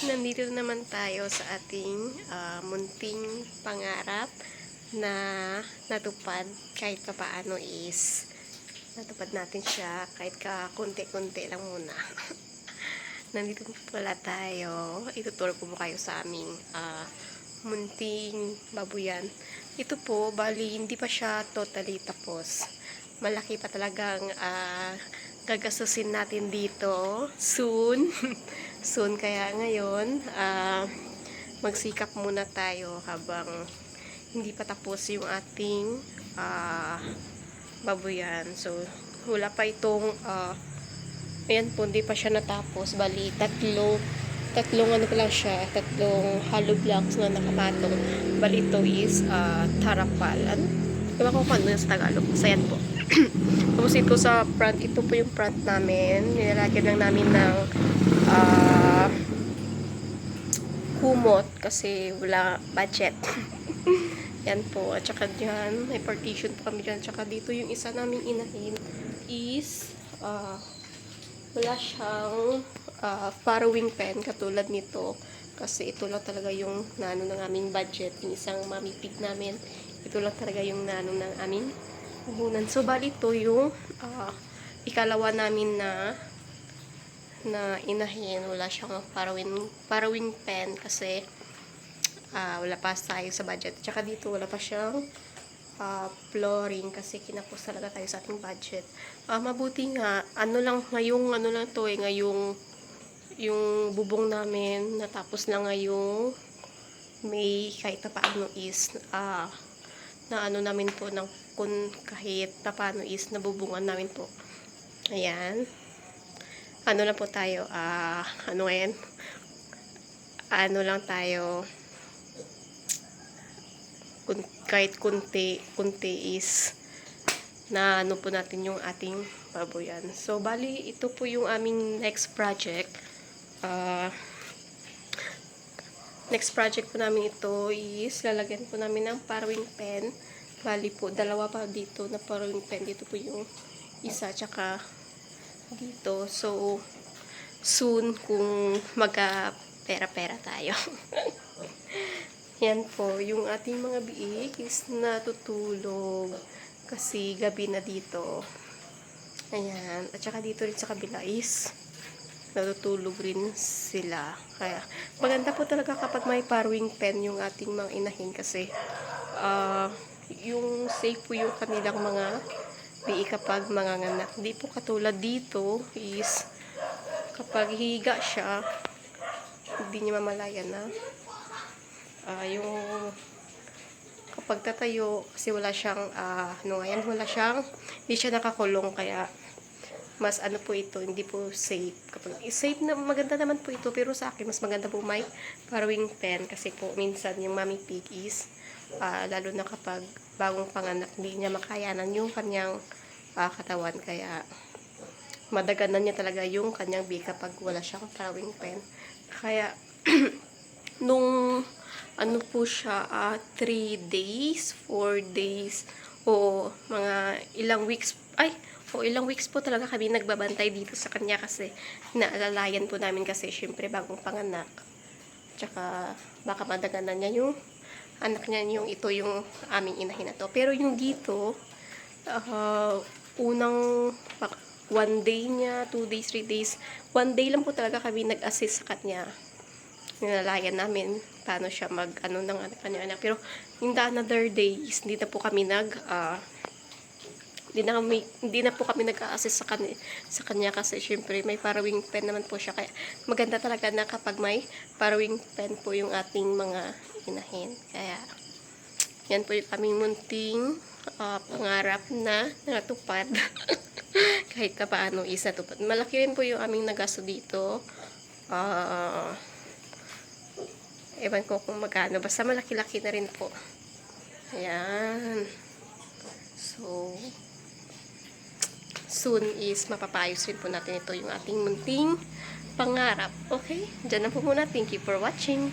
Nandito naman tayo sa ating munting pangarap na natupad kahit papaano is natupad natin siya kahit ka konti-konti lang muna. Nandito pala tayo. Ituturo ko mo kayo sa aming munting babuyan. Ito po, bali hindi pa siya totally tapos. Malaki pa talagang gagastusin natin dito soon. Soon, kaya ngayon magsikap muna tayo habang hindi pa tapos yung ating babuyan. So wala pa itong ayan po, hindi pa siya natapos. Bali tatlong ano pa lang siya, tatlong hollow blocks na nakapatong. Bali ito is tarapal. Diba ko kung ano yung sa Tagalog? Sayan po. Tapos ito sa front, ito po yung front namin. Nilalagyan lang namin ng kumot kasi wala budget. Yan po. At saka dyan, may partition po kami dyan. At saka dito yung isa naming inahin is wala siyang farrowing pen katulad nito. Kasi ito lang talaga yung nano ng aming budget. Yung isang mommy pig namin. Ito lang talaga yung nano ng aming puhunan. So, bali ito yung ikalawa namin na inahin. Wala siyang farrowing pen kasi wala pa tayo sa budget. Tsaka dito wala pa siyang flooring kasi kinapos talaga tayo sa ating budget. Mabuti nga, ngayong yung bubong namin natapos lang ngayong may kahit na paano is na ano namin po ng kahit na paano is nabubungan namin po. Ayan. Ano na po tayo, ano ngayon? Ano lang tayo, kahit kunti is na ano po natin yung ating baboyan. So, bali, ito po yung aming next project. Next project po namin ito is lalagyan po namin ng farrowing pen. Bali po, dalawa pa dito na farrowing pen. Dito po yung isa, tsaka dito. So, soon kung pera-pera tayo. Yan po, yung ating mga biik is natutulog kasi gabi na dito. Ayan. At saka dito rin sa kabila is natutulog rin sila. Kaya, maganda po talaga kapag may farrowing pen yung ating mga inahin kasi yung safe po yung kanilang mga biik kapag manganganak. Hindi po katulad dito is kapag higa siya, hindi niya mamalayan na yung kapag tatayo kasi wala siyang hindi siya nakakulong, kaya mas ano po ito, hindi po safe. Kapag safe na maganda naman po ito, pero sa akin mas maganda po may farrowing pen kasi po minsan yung mommy pig is lalo na kapag bagong panganak, hindi niya makayanan yung kanyang katawan, kaya madaganan niya talaga yung kanyang big kapag wala siyang farrowing pen. Kaya nung ano po siya 3 days, 4 days o mga ilang weeks po talaga kami nagbabantay dito sa kanya kasi naalalayan po namin kasi syempre bagong panganak. Tsaka baka madaganan niya yung anak niya, ito yung aming inahin na to. Pero yung dito unang 1 day niya, 2 days, 3 days, 1 day lang po talaga kami nag-assist sa kanya. Nilalayan namin paano siya ng kanya anak. Pero in the another days, hindi na po kami nag-assist sa kanya kasi syempre may farrowing pen naman po siya. Kaya maganda talaga na kapag may farrowing pen po yung ating mga inahin. Kaya yan po yung aming munting pangarap na natupad. Kahit na paano is natupad. Malaki rin po yung aming nagasto dito. Ewan ko kung magkano. Basta malaki-laki na rin po. Ayan. So, soon is mapapayos rin po natin ito yung ating munting pangarap. Okay? Diyan na po muna. Thank you for watching.